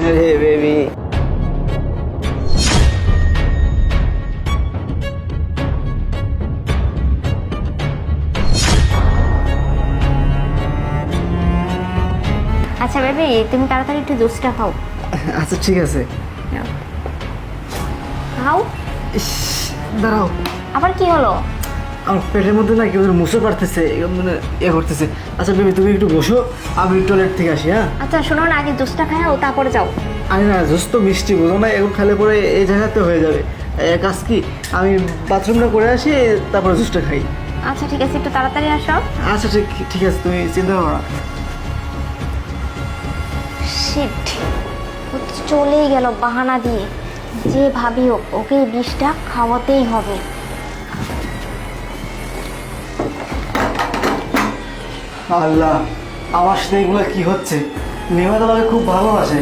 আরে বেবি, আচ্ছা বেবি, তুমি তাড়াতাড়ি একটু জুসটা খাও। আচ্ছা ঠিক আছে। খাও। ইস, দাঁড়াও, আবার কি হলো? আমার পেটের মধ্যে না কেউ মুছে পারতেছে, মানে ইয়ে করতেছে। আচ্ছা বেবি, তুমি একটু বসো, আমি টয়লেট থেকে আসি। হ্যাঁ আচ্ছা শোনো না, আগে জুসটা খাও তারপরে যাও। আরে না, জুস তো মিষ্টি, বোঝো না, এখন খেলে পরে এই জায়গাতে হয়ে যাবে। কাজ কি, আমি বাথরুমটা করে আসি, তারপরে জুসটা খাই। আচ্ছা ঠিক আছে, একটু তাড়াতাড়ি আসো। আচ্ছা ঠিক ঠিক আছে, তুমি চিন্তা করো না। শিট, ও তো চলেই গেল বাহানা দিয়ে। যে ভাবি হোক, ওকে এই বিষটা খাওয়াতেই হবে। আল্লাহ, আমার সাথে এগুলো কি হচ্ছে? নেমা তো আমাকে খুব ভালোবাসে,